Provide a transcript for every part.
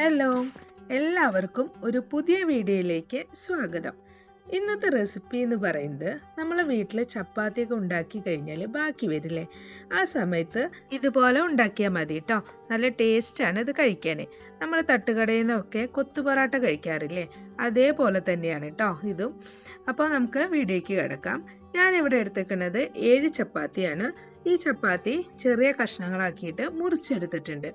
Hello, എല്ലാവർക്കും ഒരു പുതിയ വീഡിയോയിലേക്ക് സ്വാഗതം. ഇന്നത്തെ റെസിപ്പി എന്ന് പറയുന്നത് നമ്മൾ വീട്ടിൽ ചപ്പാത്തിയൊക്കെ ഉണ്ടാക്കി കഴിഞ്ഞാൽ ബാക്കി വരില്ലേ, ആ സമയത്ത് ഇതുപോലെ ഉണ്ടാക്കിയാൽ മതി കേട്ടോ. നല്ല ടേസ്റ്റാണ് ഇത് കഴിക്കാൻ. നമ്മൾ തട്ടുകടയിൽ നിന്നൊക്കെ കൊത്തു പൊറാട്ട കഴിക്കാറില്ലേ, അതേപോലെ തന്നെയാണ് കേട്ടോ ഇതും. അപ്പോൾ നമുക്ക് വീഡിയോയ്ക്ക് കിടക്കാം. ഞാനിവിടെ എടുത്തേക്കുന്നത് 7 ചപ്പാത്തിയാണ്. ഈ ചപ്പാത്തി ചെറിയ കഷ്ണങ്ങളാക്കിയിട്ട് മുറിച്ചെടുത്തിട്ടുണ്ട്.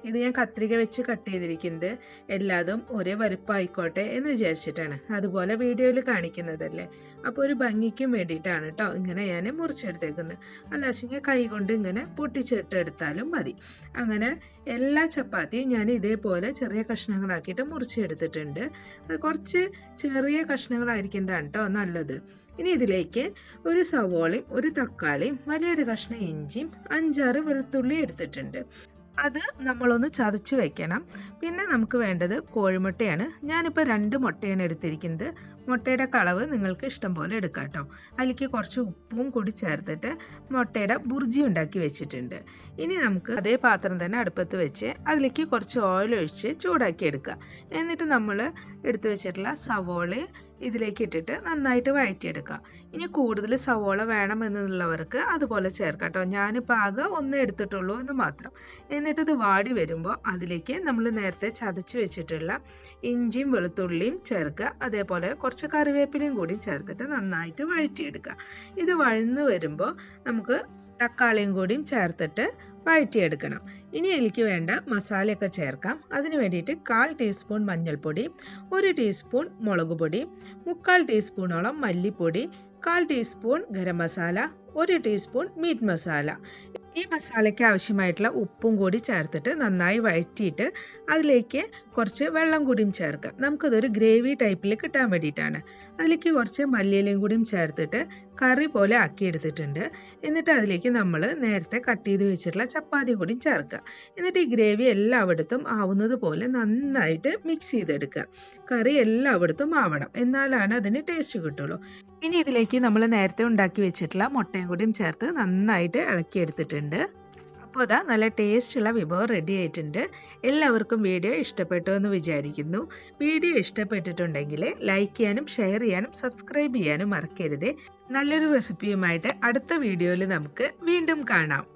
ഇത് ഞാൻ കത്രിക വെച്ച് കട്ട് ചെയ്തിരിക്കുന്നത് എല്ലാതും ഒരേ വലുപ്പമായിക്കോട്ടെ എന്ന് വിചാരിച്ചിട്ടാണ്. അതുപോലെ വീഡിയോയിൽ കാണിക്കുന്നതല്ലേ, അപ്പോൾ ഒരു ഭംഗിക്കും വേണ്ടിയിട്ടാണ് കേട്ടോ ഇങ്ങനെ ഞാൻ മുറിച്ചെടുത്തേക്കുന്നത്. അല്ലാശെങ്കിൽ കൈ കൊണ്ട് ഇങ്ങനെ പൊട്ടിച്ചിട്ടെടുത്താലും മതി. അങ്ങനെ എല്ലാ ചപ്പാത്തിയും ഞാൻ ഇതേപോലെ ചെറിയ കഷ്ണങ്ങളാക്കിയിട്ട് മുറിച്ചെടുത്തിട്ടുണ്ട്. അത് കുറച്ച് ചെറിയ കഷ്ണങ്ങളായിരിക്കേണ്ടതാണ് കേട്ടോ നല്ലത്. ഇനി ഇതിലേക്ക് ഒരു സവോളയും ഒരു തക്കാളിയും വലിയൊരു കഷ്ണം ഇഞ്ചിയും 5-6 വെളുത്തുള്ളി എടുത്തിട്ടുണ്ട്. അത് നമ്മളൊന്ന് ചതച്ച് വെക്കണം. പിന്നെ നമുക്ക് വേണ്ടത് കോഴിമുട്ടയാണ്. ഞാനിപ്പോൾ 2 മുട്ടയാണ് എടുത്തിരിക്കുന്നത്. മുട്ടയുടെ കളവ് നിങ്ങൾക്ക് ഇഷ്ടം പോലെ എടുക്കാം കേട്ടോ. അതിലേക്ക് കുറച്ച് ഉപ്പും കൂടി ചേർത്തിട്ട് മുട്ടയുടെ ബുർജി ഉണ്ടാക്കി വെച്ചിട്ടുണ്ട്. ഇനി നമുക്ക് അതേ പാത്രം തന്നെ അടുപ്പത്ത് വെച്ച് അതിലേക്ക് കുറച്ച് ഓയിൽ ഒഴിച്ച് ചൂടാക്കി എടുക്കുക. എന്നിട്ട് നമ്മൾ എടുത്തു വെച്ചിട്ടുള്ള സവോള ഇതിലേക്ക് ഇട്ടിട്ട് നന്നായിട്ട് വഴറ്റിയെടുക്കുക. ഇനി കൂടുതൽ സവോള വേണമെന്നുള്ളവർക്ക് അതുപോലെ ചേർക്കാം കേട്ടോ. ഞാനിപ്പോൾ ആകെ 1 എടുത്തിട്ടുള്ളൂ എന്ന് മാത്രം. എന്നിട്ട് ഇത് വാടി വരുമ്പോൾ അതിലേക്ക് നമ്മൾ നേരത്തെ ചതച്ച് വെച്ചിട്ടുള്ള ഇഞ്ചിയും വെളുത്തുള്ളിയും ചേർക്കുക. അതേപോലെ കുറച്ച് കറിവേപ്പിലയും കൂടി ചേർത്തിട്ട് നന്നായിട്ട് വഴറ്റിയെടുക്കുക. ഇത് വഴന്ന് വരുമ്പോൾ നമുക്ക് തക്കാളിയും കൂടിയും ചേർത്തിട്ട് വഴറ്റിയെടുക്കണം. ഇനി ഇതിലേക്ക് വേണ്ട മസാലയൊക്കെ ചേർക്കാം. അതിന് വേണ്ടിയിട്ട് 1/4 ടീസ്പൂൺ മഞ്ഞൾപ്പൊടി, 1 ടീസ്പൂൺ മുളക് പൊടി, 3/4 ടീസ്പൂണോളം മല്ലിപ്പൊടി, 1/4 teaspoon garam masala, 1 teaspoon meet masala. ഈ മസാലയ്ക്ക് ആവശ്യമായിട്ടുള്ള ഉപ്പും കൂടി ചേർത്തിട്ട് നന്നായി വഴറ്റിയിട്ട് അതിലേക്ക് കുറച്ച് വെള്ളം കൂടിയും ചേർക്കുക. നമുക്കതൊരു ഗ്രേവി ടൈപ്പിൽ കിട്ടാൻ വേണ്ടിയിട്ടാണ്. അതിലേക്ക് കുറച്ച് മല്ലിയിലയും കൂടിയും ചേർത്തിട്ട് കറി പോലെ ആക്കിയെടുത്തിട്ടുണ്ട്. എന്നിട്ട് അതിലേക്ക് നമ്മൾ നേരത്തെ കട്ട് ചെയ്ത് വെച്ചിട്ടുള്ള ചപ്പാത്തി കൂടിയും ചേർക്കുക. എന്നിട്ട് ഈ ഗ്രേവി എല്ലായിടത്തും ആവുന്നത് പോലെ നന്നായിട്ട് മിക്സ് ചെയ്തെടുക്കുക. കറി എല്ലായിടത്തും ആവണം, എന്നാലാണ് അതിന് ടേസ്റ്റ് കിട്ടുള്ളൂ. ഇനി ഇതിലേക്ക് നമ്മൾ നേരത്തെ ഉണ്ടാക്കി വെച്ചിട്ടുള്ള മുട്ടയും കൂടിയും ചേർത്ത് നന്നായിട്ട് ഇളക്കിയെടുത്തിട്ടുണ്ട്. അപ്പോൾ അതാ നല്ല ടേസ്റ്റുള്ള വിഭവം റെഡി ആയിട്ടുണ്ട്. എല്ലാവർക്കും വീഡിയോ ഇഷ്ടപ്പെട്ടു എന്ന് വിചാരിക്കുന്നു. വീഡിയോ ഇഷ്ടപ്പെട്ടിട്ടുണ്ടെങ്കിൽ ലൈക്ക് ചെയ്യാനും ഷെയർ ചെയ്യാനും സബ്സ്ക്രൈബ് ചെയ്യാനും മറക്കരുത്. നല്ലൊരു റെസിപ്പിയുമായിട്ട് അടുത്ത വീഡിയോയിൽ നമുക്ക് വീണ്ടും കാണാം.